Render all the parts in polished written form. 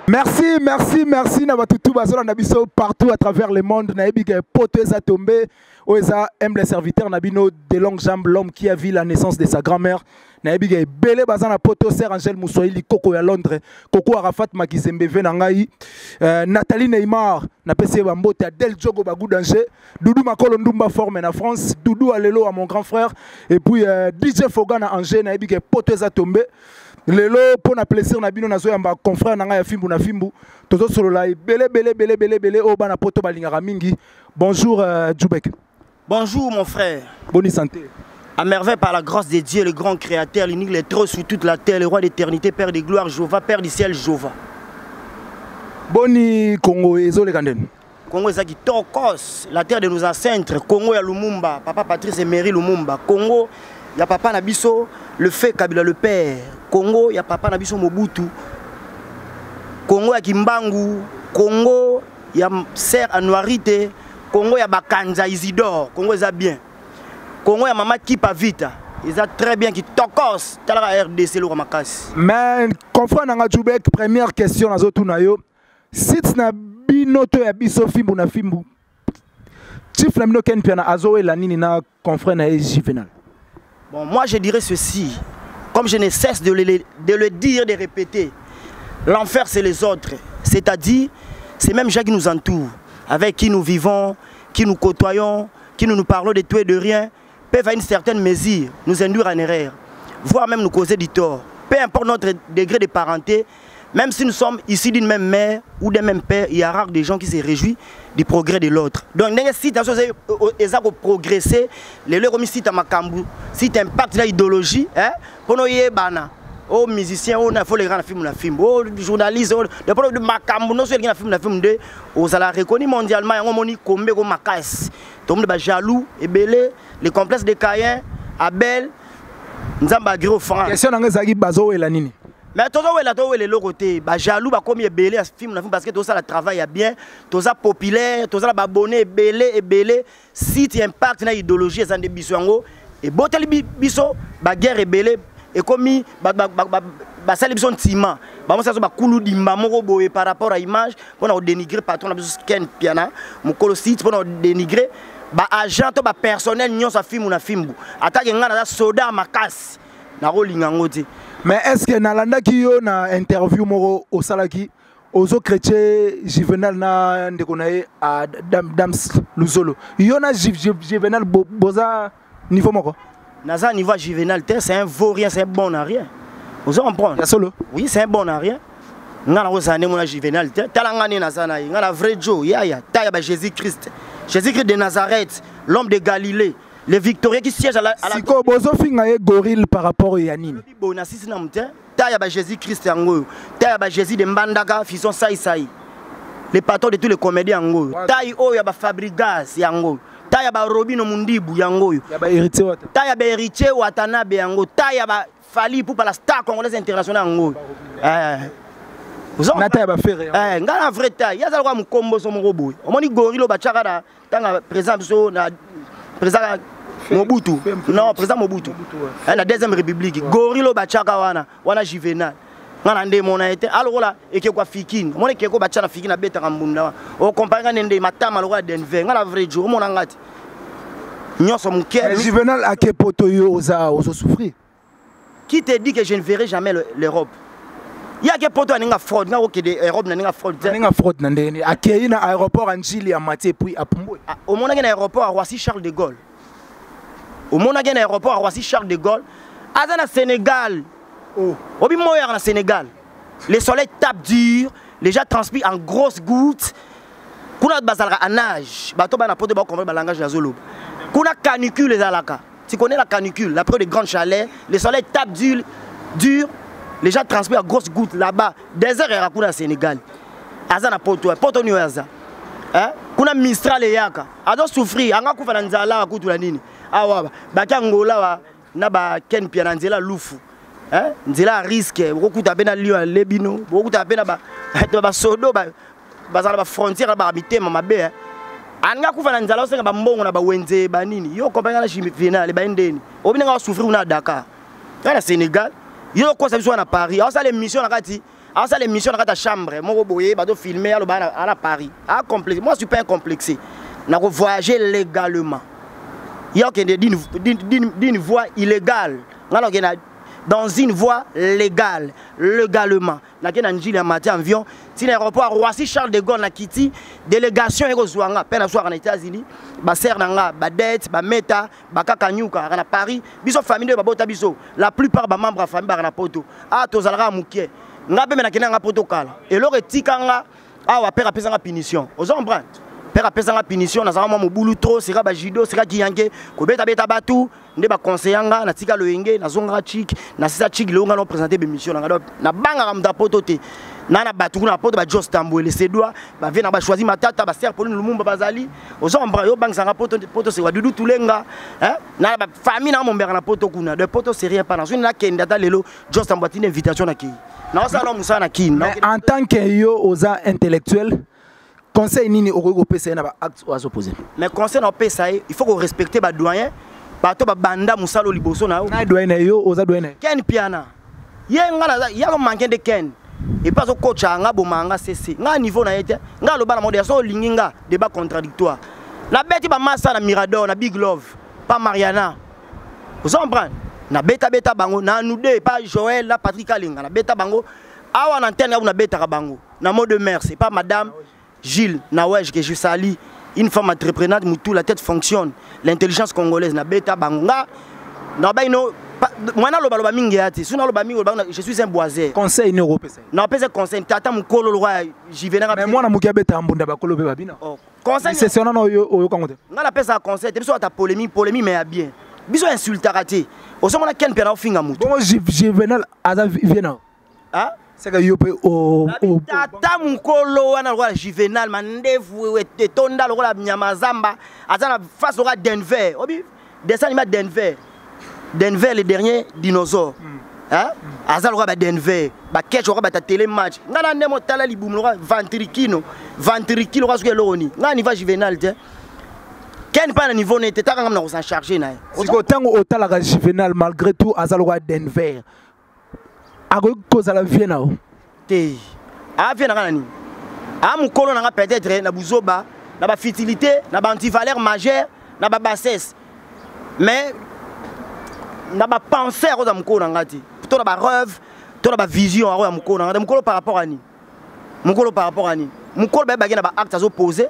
Merci Nabatutu Bazola Nabiso partout à travers le monde. Naibig poto eza tombé, oeza humble serviteur Nabino de longues jambes, l'homme qui a vu la naissance de sa grand-mère. Naibig belé bazana poto Sir Angel Moussoili Koko ya Londres, Koko Arafat Makizembe Venangai, Nathalie Neymar, Napese Bambote Adel Djogo Bagou Danger, Doudou Makolo Ndumba forme en France, Doudou Alelo à mon grand frère et puis DJ Fogana Angers Naibig poto eza tombé. Lelo pour na plaisir na bino nazo yamba confrère nanga ya fimbu na fimbu tozo solo la belé o bana poto balingara mingi. Bonjour Djoubek. Bonjour mon frère. Bonne santé. À merveille par la grâce de Dieu, le grand créateur, l'unique, le trop sur toute la terre, le roi d'éternité, Père de gloire, Jéhovah, Père du ciel, Jéhovah. Boni Congo ezo le kanden. Congo ezaki Tokos, la terre de nos ancêtres, Congo ya Lumumba, papa Patrice Emery Lumumba, Congo ya papa Nabiso, le fait Kabila le père. Congo, il y a papa Nabiso Mobutu. Congo, il y a Kimbangu. Congo, il y a Serre Anouarite. Congo, il y a Bakanza Isidore. Congo, il y a bien. Congo, il y a Mama Kipa Vita. Ils ont très bien qui tokos. T'as la RDC, le Ramakas. Mais, confrère Nanga Djoubek, première question à Zotunayo. Si tu n'as binoto ya biso fimbu na fimbu, Chief Lamino Ken Piana Azo et la Nini na confrère na Juvenal. Bon, moi je dirais ceci. Comme je ne cesse de le dire, de répéter, l'enfer c'est les autres. C'est-à-dire, c'est même gens qui nous entourent, avec qui nous vivons, qui nous côtoyons, qui nous parlons de tout et de rien, peuvent à une certaine mesure nous induire en erreur, voire même nous causer du tort. Peu importe notre degré de parenté, même si nous sommes ici d'une même mère ou d'un même père, il y a rare des gens qui se réjouissent du progrès de l'autre. Donc, si tu as progressé, les gens qui ont makambu, si tu impactes l'idéologie, pour nous, aux musiciens, il faut les rendre film, aux journalistes, les problèmes de makambu, non seulement les film, aux ala reconnu mondialement, on a combien de makas. Tout le monde est jaloux, et belé, les complexes de Caïn, Abel, nous avons gros franc. Question d'Angazagi Bazo et la Nini. Mais tout le monde côté, jaloux, comme il est belé à ce film, parce que tout ça le travail bien, tout ça populaire, tout ça abonné, belé. Si tu impactes dans l'idéologie, c'est des bisous et botel biso, guerre est belé, et comme ça les bisous tima, moi ça se bat coulou dimba, mon par rapport à l'image, pour nous dénigrer patron, Ken Piana, mon colosite, pour nous dénigrer, agent, personnel, n'y a pas film ou na film, attaque un soda ma casse, na rolingangote. Mais est-ce que Nalanda qui yo na interview moro au salaki ozo chrétien Juvenal na ndekonaye à Dams Luzolo. Yo na Juvenal boza niveau moko. Naza niveau Juvenal c'est un vaurien, c'est un bon à rien. Vous comprenez? Solo. Oui, c'est un bon à rien. Ngana ozane mona Juvenal talangane naza na ngana vrai Joe ya taya ba Jésus-Christ. Jésus-Christ de Nazareth, l'homme de Galilée. Les victorieux qui siègent à la... Siko bozo fingaye gorille par rapport à Yanine. Bonassis na mte. Taya ba Jésus-Christ yango. Taya ba Jésus de Mbandaka fison sai. Les patrons de tous les comédiens yango. Taya oya ba Fabrigas yango. Taya ba Robino Mundibu yango. Ya ba héritier wata. Taya ba héritier Watanabe yango. Taya ba Fali pour la star congolaise internationale yango. Nataya ba Ferré. Ngana vrai taille. Ya za kwa mkombo so moko boy. Omoni gorilo ba chakara tanga présent so na président Mobutu. Non, président Mobutu. La deuxième république. Gorilo Bachaka wana Juvenal. Ngana nde mona été. Alors là, et que quoi fikin. Mon que ko bachana fikin na beta kambunda. O compagnie nde matama lo Denver. Ngala vrai jour mon ngati. Nyonso mon cœur. Juvenal a que poto yo ozo souffrir. Qui te dit que je ne verrai jamais l'Europe? Il y a que poto aninga fraude, nga ok de Europe na ninga fraude. Ninga fraude na ndeni. Akei na aéroport Anjili ya Maté puis à Pumbo. Au monde na aéroport à Roissy Charles de Gaulle. Au monde na aéroport à Roissy Charles de Gaulle. Azana Sénégal. Obi moyer na Sénégal. Le soleil tape dur, les gens transpirent en grosses gouttes. Kuna bazalaka en nage, bato bana poto ba comprendre le langage de Zolo. Kuna canicule les alaka. Tu connais la canicule, la période de grande chaleur, le soleil tape dur, les gens transpirent en grosses gouttes là-bas. Désert et kuna Sénégal. Azana poto ni oyaza. Kuna Mistral et yaka. Ado souffrir, anga kufa na nzala akutu la nini. Awa ba Angola wa na ba Ken Piana nzela lufu. Nzela risque, beaucoup tapena lion lebino, beaucoup tapena ba sodo ba frontière ba habiter mamabe. Anga kufa na nzala osenga ba mbongo na ba wenze ba nini. Yo kompanya na Juvenal ba ndeni. Obinga souffrir na Dakar. Na Sénégal, yo ko sa biso na Paris. Asa les missions na kati Alors ça l'émission dans ta chambre, moi boyer, bah filmer à Paris. Ah complexe. Moi je suis pas complexé. On a voyagé légalement. Il y a d'une voie illégale. Dans une voie légale, légalement. Là, il y a un matin avion. Si l'aéroport Roissy Charles de Gaulle na Kiti, délégation est reçue. Peine à soir en États-Unis, Basser Nanga, Badet, Bameta, Bakakanyuka, à Paris. Biso famille de Babota Biso. La plupart des membres de la famille à Poto. Ah, Tozalra Mouké. Ngabe Menakena na protocole. Et l'autre Tikanga, ah, on père a punition. Aux hommes, père a punition. Nous avons mon boulot trop, c'est un judo, c'est un kiyanke, Kobeta Beta Batou. Nous avons conseillé na tika loenge na zonga chik na sisa chik le on présenter des missions na banga ramda potote na batu na poto ba Jos Tamboué c'est doit ba vient na choisir matata ba ser Pauline Lumumba bazali aux ombra yo bang sanga poto c'est wa dudu tulenga hein na ba famille na mombera na poto kuna de poto c'est rien pas na une na kenda ta lelo Jos Tamboué une invitation na ki na ça no musa na ki en tant que yo oza intellectuel conseil nini au PC na ba acte aux opposés mais conseil na PSA il faut qu'on respecter ba doyen bato banda musalo liboso na na doyen yo oza doyen ken piana ye ngala ya ko manquer de ken et pas au coach nga bomanga cc nga niveau na yete nga lo bana modération linginga débat contradictoire na beti ba massa na Mirador na Big Love pas Mariana vous comprenez na beta bango na nous deux pas Joël la Patrick Alinga na beta bango awa na antenne na beta bango na mot de mer c'est pas madame Gilles na wesh que je sali. Une femme entreprenante, tout la tête fonctionne. L'intelligence congolaise, na beta banga. Na ba ino, moi na loba mingi ati. Suna loba mingi, je suis un boisé. Conseil ni européen. Na pese conseil, tata mukolo lo roi, j'y venais. Mais moi na mukia beta mbunda ba kolo be babina. Conseil. C'est ça non yo kangote. Na la pese conseil, te biso ta polémique mais bien. Biso insulta raté. O so mona ken pena ofinga mutu. Bon je venais à viena. Hein? C'est que yo pe au tata mukolo wana roi juvenal mandevu et tonda le roi nyamazamba azana face au roi Denver obi dessin animé Denver le dernier dinosaure hein azala le roi Denver ba catch roi ba télé match ngana ndemo tala libum le roi ventricule roi ce loni ngana niveau juvenal te ken pas le niveau n'était pas comme na s'en charger na si ko tango otala ka juvenal malgré tout azala le roi Denver ako cause la Viena te a Viena kanani a mukolo na peut-être na buzoba na ba futilité na ba antivaleur majeure na ba bassesse mais na ba pensée ko za mukolo ngati to na ba rêve to na ba vision ya mukolo ngati mukolo par rapport à ni mukolo ba na ba acte azo poser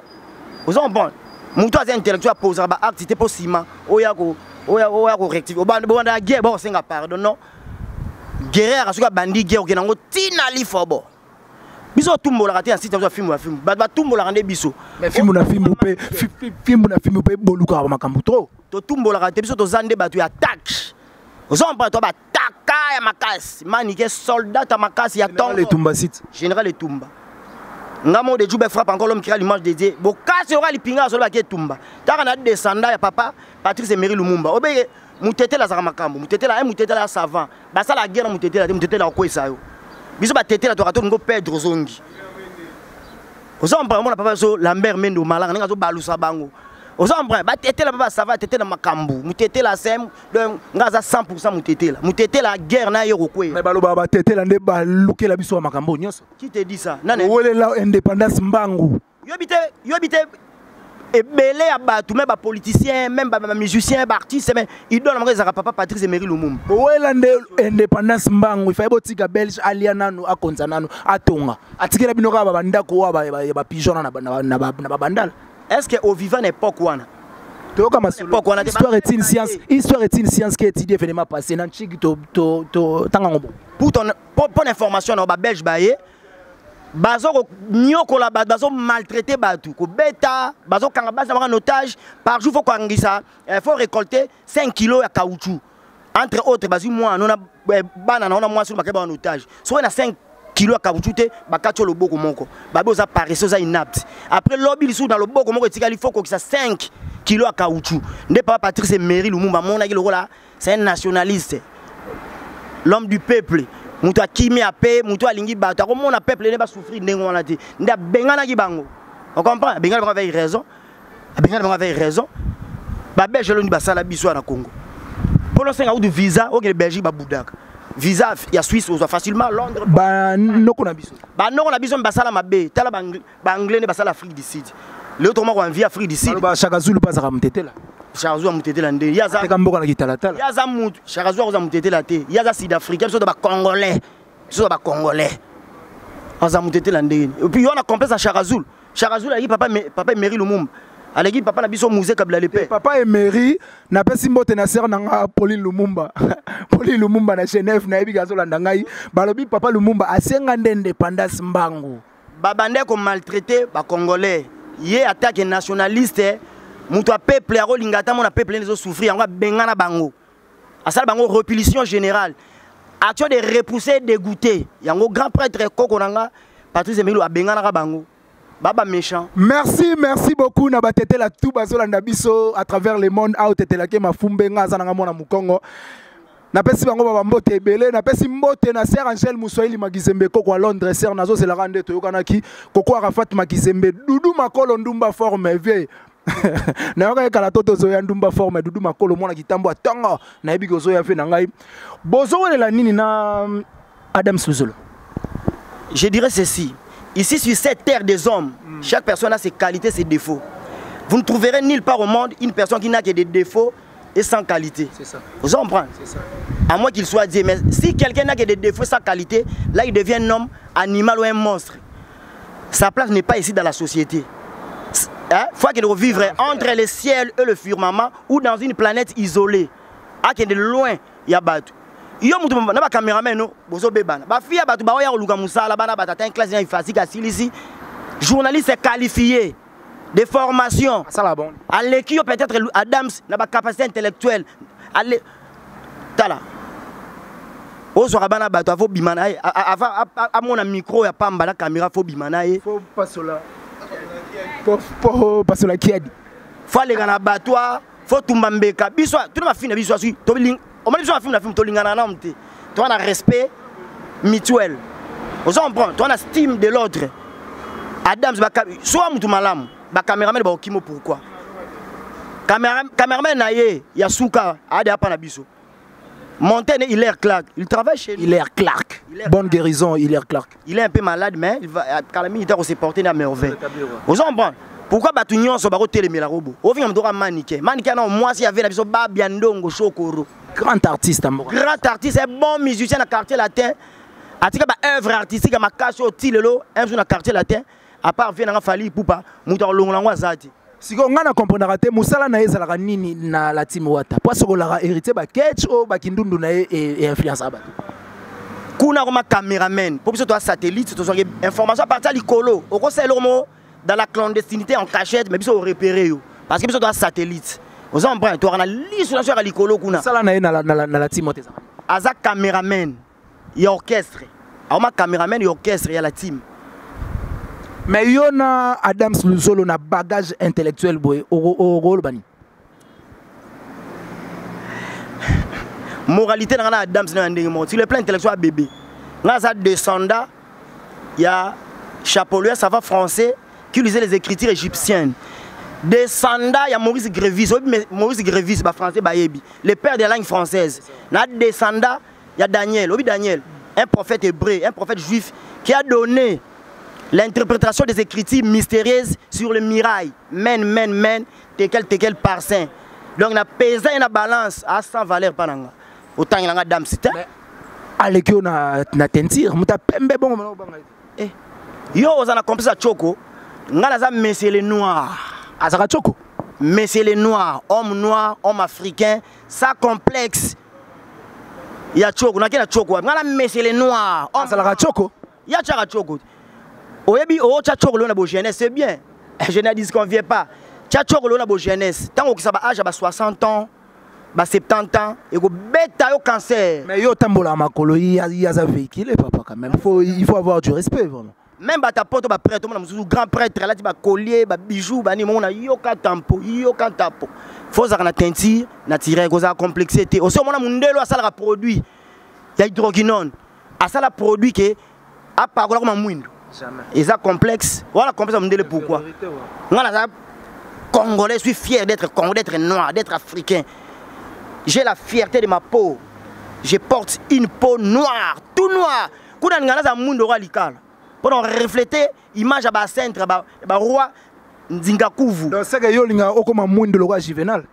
aux hommes bon muto az intellectuel poser ba acte c'était possible oya ko rectifier ba na guerre bon singa pardon non guerrière asuka bandi guerre okenango tina li fobo biso tumbola kati ya site ya film ba tumbola kande biso mais film na film pe boluka ba makambu trop to tumbola kati biso to zande batu ya attaque ozomba to ba taka ya makasi manike soldat ya makasi ya tongo les tumba site général Etumba ngamo de Djoubé frappe encore l'homme qui a l'image dédiée bokasi ora lipinga so ba ke tumba taka na descendant ya papa Patrice Emery Lumumba obeye mutete la zamakambo mutete la savant basa la guerre mutete la kwesa yo biso ba tete la to rato ngo Pedro Zongi ozomba mona papa so Lambert Mendo malanga nga zo balusa bango ozomba ba tete la papa savant tete la makambo mutete la sem donc nga za 100% mutete la guerre na yo kwe mais baloba ba tete la nde ba lukela biso makambo nyonso qui te dit ça nana wole la indépendance mbangu yo bité et belé à battu même politiciens même musiciens artistes mais il donne à papa Patrice Emery Lumumba owelande indépendance mbangu ifa botika belge aliana no akonza nano atonga atikela binoka ba bandako wa ba pigeon na bandala est-ce que au vivant époque wana to kama histoire est une science qui étudie événement passé nan chiki to tanga ngobo pour ton bonne information na ba belge baye bazo nyoko la bazo maltraiter batu ko beta bazo kanga basa en otage par jour faut kangisa faut récolter 5 kilos de caoutchouc entre autres bazi moi on a bana on a moi sur bakeba en otage so na 5 kilos de caoutchouc te bakacho le boko moko babo za paresseux za inapte après lobby sous dans le boko moko tikali faut que ça 5 kilos de caoutchouc ne pas Patrice Emery Lumumba mon aki le là c'est un nationaliste l'homme du peuple mutu akimi ape mutu alingi bato akomona peuple ne ba souffrir ndenge wana te nda bengana ki bango on comprend bengana bango avec raison ba belge lo ni basala biso na Congo pour le senga ou de visa o ke Belgique ba boudaka visa ya Suisse oza facilement Londres ba noko na biso basala mabe tala ba anglais ne basala Afrique du Sud le autre moko en vie Afrique du Sud ba Chaka Zulu pas za mutetela Chaka Zulu mutetela nde yaza te kamboka na kitala tala yaza mutu Chaka Zulu oza mutetela te yaza sud-africain so ba congolais aza mutetela nde et puis on a compris ça Chaka Zulu ali papa Emery Lumumba aleki papa na biso musée Kabila Lepe papa Emery na pesi mbote na sœur nanga Pauline Lumumba Pauline Lumumba na Genève na yebi gazolanda ngai balobi papa Lumumba asenga nde indépendance mbangu babande ko maltraiter ba congolais ye attaque nationaliste mutu a peuple aro lingata mona peuple les souffrir ngo bengana bango asala bango répulsion générale action de repousser dégoûter yango grand prêtre kokonanga Patrice Emery a bengana ka bango baba méchant. Merci beaucoup na batete la tout bazolanda biso à travers le monde out tete la ke mafumbe ngaza na mona mukongo. Na pesi bango baba mbote ebele na pesi mbote na Sœur Angèle Muswahili Magizembe koko à Londres Sœur nazo c'est la rande to yokanaki koko Arafat Magizembe Dudu Makolo Ndumba forme vie. Na yoka kala toto zoya Ndumba forme Dudu Makolo mona kitambo atongo na yebi gozo ya fe na ngai. Bozo la nini na Adams Luzolo. Je dirais ceci. Ici, sur cette terre des hommes, chaque personne a ses qualités, ses défauts. Vous ne trouverez nulle part au monde une personne qui n'a que des défauts et sans qualité. C'est ça. Vous comprenez? C'est ça. À moins qu'il soit Dieu. Mais si quelqu'un n'a que des défauts sans qualité, là, il devient un homme, animal ou un monstre. Sa place n'est pas ici dans la société. Il faut qu'il revive entre le ciel et le firmament ou dans une planète isolée. À qui de loin, il y a battu. Yo mutu na ba cameraman no bozo bebana ba fia batu ba oya luka musala bana batata en classe ifasika silisi journaliste qualifié de formation ça la bonne à l'équipe peut-être Adams na ba capacité intellectuelle aller tala ozo bana batu avo bimana avant à mon micro ya pamba la caméra fo bimana e faut pas cela faut pas cela qui a dit faut aller na batwa faut tumbambeka biso tout ma fine biso su to on m'a dit que film tu as un respect mutuel. On comprend, tu as une estime de l'autre. Adams, soit tu malam, ba caméraman ba okimo pourquoi? Caméraman naie, Yasuka, ade apana biso. Montaigne, il est Clark, il travaille chez lui. Il est Clark. Bonne guérison, il est Clark. Il est un peu malade mais il va calamité il s'est porté à merveille. On comprend. Pourquoi Batunion so ba télémé la robot? Au final on maniqué. Maniqué non moi si avait la biso ba biandongo chokoro. Grand artiste Grand artiste, un bon musicien dans le quartier latin. Atika ba œuvre artistique ma cache au tilelo, un jour dans le quartier latin. À part vient na fali poupa, muta longolango azati. Siko ngana comprendre te musala na ezala nini na la team wata. Parce que la hérité ba ketch o ba kindundu na et influence abatu. Kuna comme caméraman, pour que toi satellite, tu as information à partir du colo. Au conseil l'homme dans la clandestinité en cachette, mais biso repérer yo. Parce que biso toi satellite. Vous en prenez, tu as une liste sur la colo kuna. Ça là na team wata. Aza caméraman, il y a orchestre. Auma caméraman, il y a orchestre, il y a la team. Mais il y a Adams Luzolo na bagage intellectuel boy au rôle bani. Moralité dans Adams na ndenge mo. Sur le plan intellectuel bébé. Là ça descendant, il y a Chapollier, ça va français qui lisait les écritures égyptiennes. Descendant, il y a Maurice Grévis. Maurice Grévis, français, le père de la langue française. Là descendant, il y a Daniel. Daniel, un prophète hébreu, un prophète juif qui a donné l'interprétation des écritures mystérieuses sur le mirail. Men, tekel par saint. Donc, on a pesé une balance à 100 valeurs. Autant il y a dame. Allez, on a tentir. On a pembe bon. Yo, on a compris ça, Choco. On a messieurs les noirs. Azara Choco. Messieurs les noirs, hommes africains, ça complexe. Il y a Choco, on a Choco. On a messieurs les noirs. Azara Choco. Il y a Choco. Oyebi o cha Choco na bo jeunesse, c'est bien. Je ne dis qu'on vient pas. Cha Choco na bo jeunesse. Tant que ça va âge à 60 ans, 70 ans, et go bêta au cancer. Mais yo tambola makolo, il y a ça véhicule papa quand même. Il faut avoir du respect vraiment. Même ta pote ba prêtre, mon grand prêtre là, tu vas collier, ba bijoux, ba ni mon a yoka tampo. Faut ça na teinture, na tirer goza complexité. Aussi mon mundelo a ça la produit. Il y a hydroquinone. A ça la produit que a pas comme mouindo. Jamais. Et ça complexe. Voilà complexe mundelo pourquoi. Voilà ça Congolais, je suis fier d'être Congolais, d'être noir, d'être africain. J'ai la fierté de ma peau. je porte une peau noire, tout noir. Kuna ngana za mundo roi likala. Pour refléter image à ba centre ba roi Nzingakuvu. Donc c'est que yo linga okoma mundo le roi Juvenal.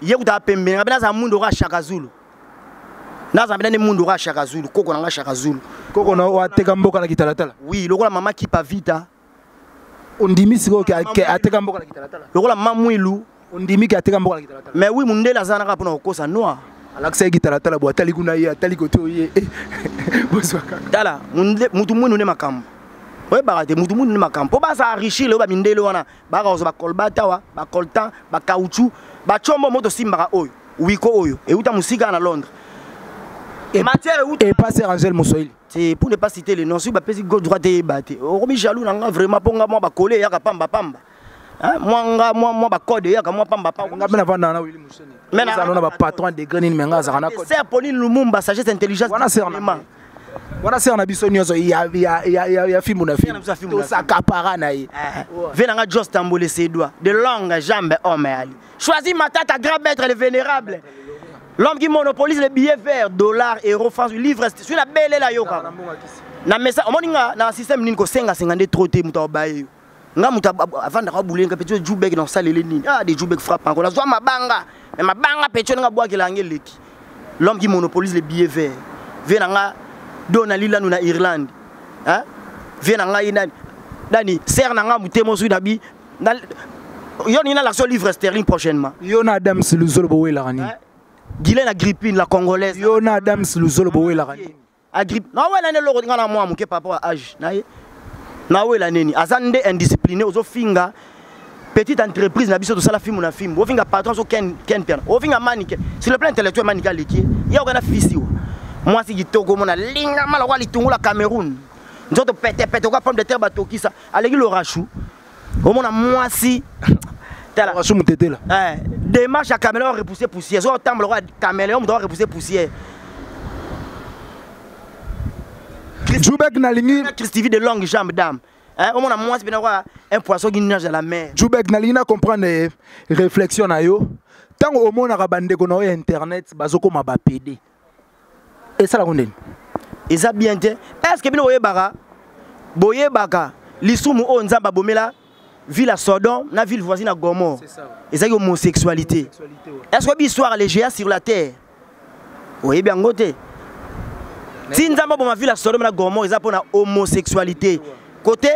Yekuta pembe ngabena za mundo roi Shaka Zulu. Naza mbena ne mundo roi Shaka Zulu, koko nanga Shaka Zulu. Koko na wateka mboka na kitalatala. Oui, lokola mama qui pa vita. Ondimi siko ke ateka mboka na kitalatala. Lokola mamwilu. Ondimi ke ateka mboka na kitalatala. Mais oui, mundela zana ka pona kokosa noir. Alaksa kitalatala bo atali kuna ye atali koto ye. Boswa kaka. Dala, mutu mwinu ne makambo. Ouais, barate mutu mwinu ne makambo. Po ba sa enrichir le ba mindele wana. Ba ka ba kolbata wa, ba coltan, ba caoutchouc, ba chombo moto simba oyo. Wiko oyo. Et uta musika na Londres. Et matière et passer Angel Moussoili. C'est pour ne pas citer les noms, si vous avez gauche droite et batté. Omi jaloux nanga vraiment pour moi ba coller ya ka pamba pamba. Hein moi ba code ya ka moi pamba pamba. Nga bena vanda na Willy Moussoni. Mais na ba patron de Grenin menga za kana code. C'est Pauline Lumumba sagesse intelligence. Wana c'est wana c'est na biso nyonso ya film na film. To sakapara na ye. Venanga Jos Tambole ses doigts, de longues jambes homme ali. Choisis ma tata grand maître le vénérable. L'homme qui monopolise les billets verts, dollars, euros, francs, livres, sur la belle la yoka. Na mesa, omoninga na système nini ko senga sengande troté muta baye. Nga muta avant da bouler nga petit Joubek dans salle les nini. Ah des Joubek frappe encore. La zo mabanga. Mais mabanga petit nga bois ki la ngeleki. L'homme qui monopolise les billets verts. Vient nga dona lila nous na Irlande. Hein? Vient nga ina dani ser nga mutemo su dabi. Yo ni na l'action livre sterling prochainement. Yo na Adams Luzolo bowe la rani. Guylaine Agrippine, la congolaise. Yona Adams Luzolo bowe la rani. Agrippine. Non, ouais, l'année l'autre, on a moi, mon par rapport à âge. Na ouais, l'année. Azande indiscipliné, aux finga. Petite entreprise, na biso de ça la film ou na film. Au finga patron, so ken piano. Au finga manique. Sur le plan intellectuel, manique à l'équipe. Il y a aucun fils. Moi, si je togo, mon linga, malwa, li tongo la Cameroun. Nous autres pété, quoi, pomme de terre, bateau qui ça. Allez, le rachou. Au moins, moi, si. Démarche à caméléon repousser poussière. Soit autant le roi caméléon doit repousser poussière. Joubek Nalingi Christivi de longues jambes d'âme. Au moins moi c'est bien un poisson qui nage dans la mer. Joubek Nalingi na comprendre réflexion na yo. Tant au monde na bande ko na internet bazoko maba PD. Et ça la konde. Et ça bien te. Est-ce que bino oyebaka boyebaka lisumu o nzamba bomela ville à Sodome, la ville voisine à Gomorrhe. C'est ça. Et ça, c'est l'homosexualité. Est-ce que l'histoire les géants sur la terre? Oui, bien, côté. Si nous avons une ville à Sodome, à Gomorrhe, ils ont une homosexualité. Côté,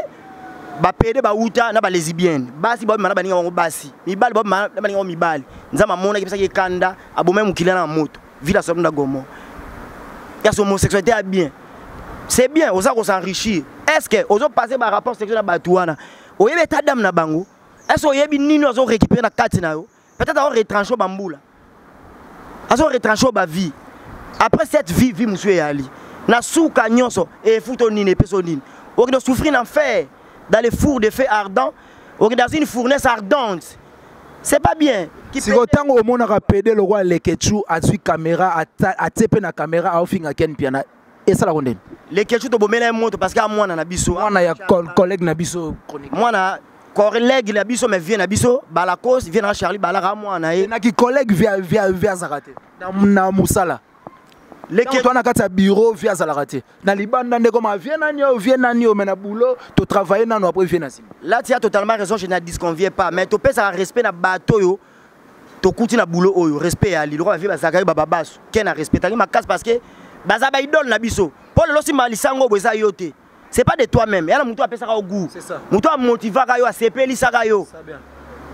bah pédé, bah outa, na bah lesbienne. Basi, bah mana baninga wango basi. Mibali, bah mana baninga wango mibali. Nous avons mona qui est kanda, abomé mukila na moto. Ville à Sodome, à Gomorrhe. Il y a cette homosexualité à bien. C'est bien, aux gens s'enrichir. Est-ce que, aux autres passer par rapport sexuel à Batouana? Oyebe ta dame na bango. Est-ce oyebi nini ozo récupérer na kati na yo? Peut-être on retrancher bamboula. Azo retrancher ba vie. Après cette vie monsieur yali. Na souka nyonso et futo nini peso nini. On doit souffrir en fer dans les fours de feu ardents. On est dans une fournaise ardente. C'est pas bien. Si autant au monde a pédé le roi Lekechu a suivi caméra a tépé na caméra a offert ken piana. Et ça la condamne. Les Kechu to bomela monte parce qu'à moi na biso. Moi na ya collègue na biso chronique. Moi na collègue na biso mais vient na biso balakos vient na Charlie balaka moi na e. Na ki collègue via Zarate. Na musala. Les Kechu to na kata bureau via Zarate. Na libanda ndeko ma vient nani o mais na boulot to travailler nano après vient na sim. Là tu as totalement raison, je ne disconviens pas mais to pesa respect na bateau yo. To kuti na boulot oyo respect ali. Le roi vient bazakari bababaso. Ken a respecté ma casse parce que Bazaba idole na biso. Paul losi malisango boza yote. C'est pas de toi-même. Yala muto apesa ka au goût. C'est ça. Muto a motiver ka yo a sepeli saka yo. Ça bien.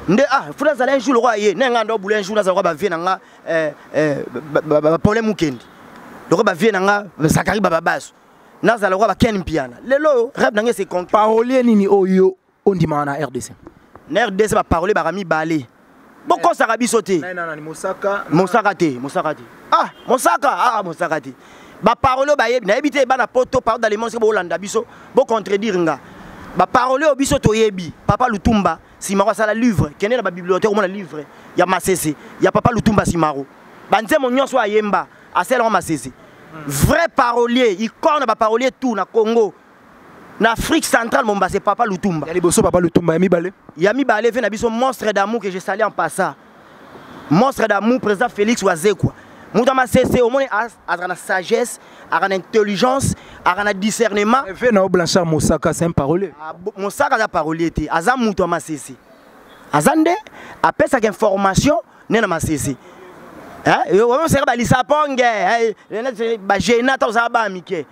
Nde funa zala un jour le roi yé. Nenga ndo boule un jour na zala ba vie nanga problème mukendi. Le roi ba vie nanga Zakari bababaso. Na zala roi ba ken piana. Lelo rêve nanga c'est concret. Parolier nini oyo ondima na RDC. Na RDC ba parolier ba rami balé. Boko saka bisoté. Non, Mosaka. Mosaka te. Ah, Mosaka te. Ba parole ba yebi na ebité ba na poto par dans les mondes bo Hollanda biso bo contredire nga. Ba parole o biso to yebi. Papa Lutumba Simaro sala livre, kene na ba bibliothèque o mona livre. Ya Masese, ya Papa Lutumba Simaro. Ba nzemo nyonso ayemba, asela Masese. Vrai parolier, icône ba parolier tout na Congo. Na Afrique centrale mon c'est Papa Lutumba. Ya liboso Papa Lutumba Yami Balé. Yami Balé fait na biso monstre d'amour que je salue en passant. Monstre d'amour président Félix Ouazekwa. Muta masese au moins a la sagesse, a l'intelligence, a le discernement. Venant Blanchard Moussaka c'est un parolier. Moussaka a parolier te. Azam muta masese. Azande après sa information nena masese. Hein? On sert ba lisaponge. Ba gena to za ba mike.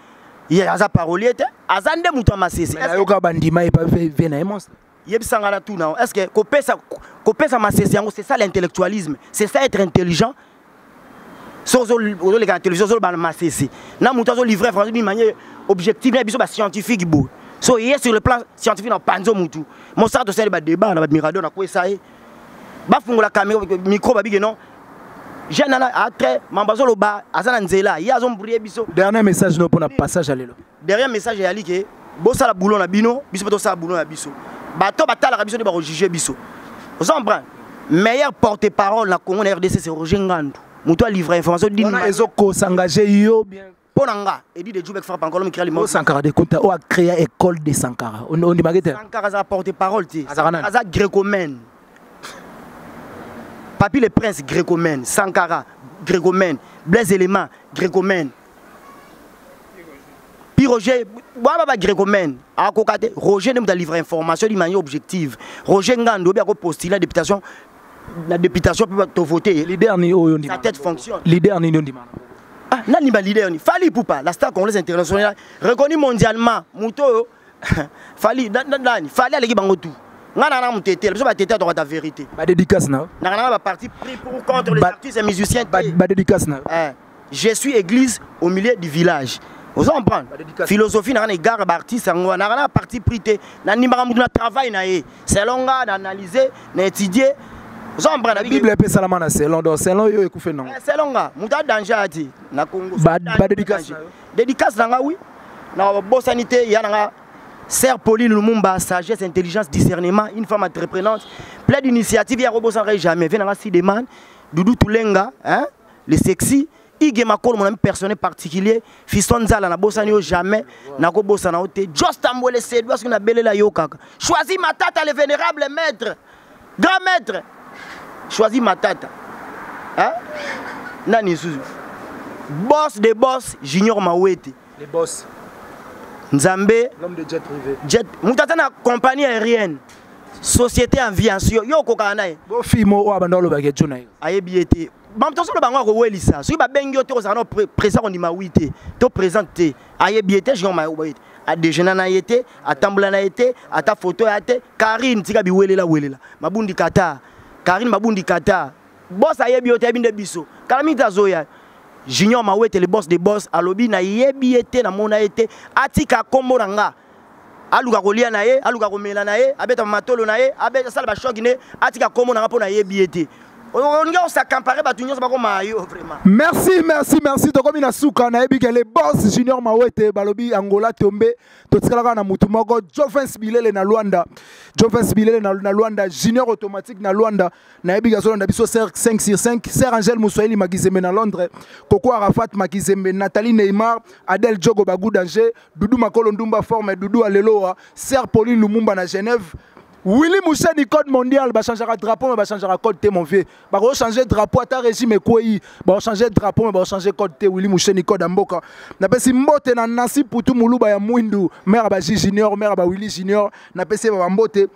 Il a parolier te. Azande muta masese. Yoka bandima et pas venant monstre. Yebisangala tout na. Est-ce que kopesa masese yango c'est ça l'intellectualisme, c'est ça être intelligent. Sozo les gars télévision zo ba masese. Na muta zo livrer français d'une manière objective na biso ba scientifique bo. So hier sur le plan scientifique na panzo mutu. Mon ça de ba débat na ba mirador na ko ça e. Ba fungola caméra micro ba bige non. Jeune na après mambazo lo ba azana nzela. Ya zo mbrouiller biso. Dernier message no pour na passage à l'élo. Dernier message ya li ke bo sala boulot na bino, biso to sala boulot na biso. Bato batala biso de ba juger biso. Vous comprenez? Meilleur porte-parole na Congo na RDC c'est Roger Ngandou. Muto a livré information d'une manière. On a s'engager yo bien. Ponanga et dit de Djoubek frappe encore le créer les mots. Sankara de Konta a créé école de Sankara. On dit baguette. Sankara a porte-parole ti. Aza gréco-mène. Papi le prince gréco-mène, Sankara gréco-mène, Blaise Élément gréco-mène. Puis Roger, baba gréco-mène, a kokate Roger ne m'a livré information d'une manière objective. Roger Ngandou a postulé la députation peut te voter. Leader ni oyo sa tête fonctionne. Leader ni ndima. Ah, nani ba leader ni. Fali Poupa, la star congolaise internationale reconnue mondialement. Muto Fali Fali aleki bango tout. Ngana na mutete, biso ba tete to ta vérité. Ba dédicace na. Na ba parti pris pour contre les artistes et musiciens. Ba dédicace na. Je suis église au milieu du village. Vous en prenez. Philosophie na égard ba artiste ngo na parti pris te na nimba mutu na travail na ye. C'est longa d'analyser, d'étudier. La Bible est salamana na selon donc selon yo ekufe non. Selon nga, muta danger ati na Congo. Ba dédicace. Dédicace nga oui. Na bo sanité ya nga Sœur Pauline Lumumba, sagesse, intelligence, discernement, une femme entreprenante, pleine d'initiatives, ya robo sans jamais. Vient nga si demande Doudou Tulenga, hein, le sexy, Ige Makolo mon ami personnel particulier, Fiston Zala na bosani yo jamais, na ko bosana ote. Just Ambole Sedou parce que na belé la yo kaka. Choisis ma tata le vénérable maître. Grand maître. Choisis ma tata. Hein? Nani Suzu. Boss des boss, Junior Mawete. Les boss. Nzambe. L'homme de jet privé. Jet. Moutata na compagnie aérienne. Société aviation. Yo kokanae. Bo fimo o abandolo ba ketuna. Ayebiete. Bam to solo bango ko welisa. So ba bengi yo te ko zana présent on di mawite. To présenter. Ayebiete Junior Mawete. A déjeuner na yete, a tambula na yete, a ta photo ya te. Karine tika bi welela. Mabundi kata. Karine Mabundi Kata, boss a yebi ote binde biso. Kalamita Zoya, Junior Mawete le boss des boss, alobi na yebi ete na mona ete, atika kombo nanga. Aluka kolia na ye, aluka komela na ye, abeta matolo na ye, abeta sala ba shogine, atika kombo nanga pona yebi ete. On sa comparer batunyo sa ba koma yo vraiment. Merci to komi na suka na yebi ke le boss Junior Mawete balobi Angola tombe to tsikala na mutu moko Jovens Bilele na Luanda. Jovens Bilele na Luanda, Junior automatique na Luanda. Na yebi gazo na biso 5/5, Sir Angel Moussoeli Magizembe na Londres, Coco Arafat Magizembe, Nathalie Neymar, Adel Djogo Bagou Danger, Doudou Makolo Ndumba Forme, Doudou Aleloa, Sir Pauline Lumumba na Genève. Willy Moucheni code mondial, bah changera drapeau, mais bah changera code T mon vieux. Bah on changer drapeau à ta régime quoi y. Bah on changer drapeau, mais bah on changer code T. Willy Moucheni code amboka. Na pesi mbote na nasi putu muluba ya mwindu. Mère bah Junior, mère bah Willy Junior. Na pesi bah mbote.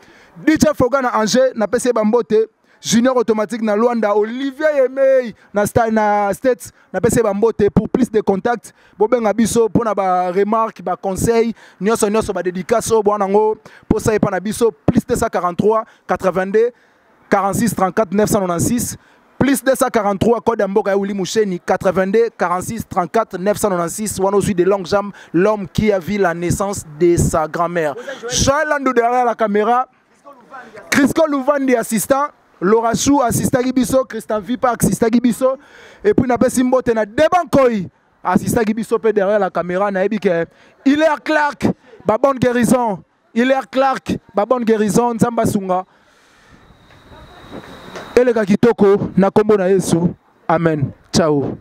DJ Foga na Angers, na pesi bah mbote. Junior automatique na Luanda, Olivier Yemei na States, na pesi bah mbote pour plus de contacts. Bobenga biso pour na ba remarque, ba conseil, nyonso ba dédicace bonango pour ça et pa na biso plus 243 82 46 34 996 plus 243 code Mboka ya Willy Moucheni 82 46 34 996 wana aussi de longues jambes l'homme qui a vu la naissance de sa grand-mère. Charles derrière la caméra, Crisco Louvandi assistant, Laura Chou assistant Gibiso, Christian Vipa assistant Gibiso et puis na pesi mbote na Debankoi assistant Gibiso pe derrière la caméra na ebike Hilaire Clark ba bonne guérison. Hilaire Clark ba bonne guérison Nzamba Sunga. Eleka kitoko na kombo na Yesu. Amen. Ciao.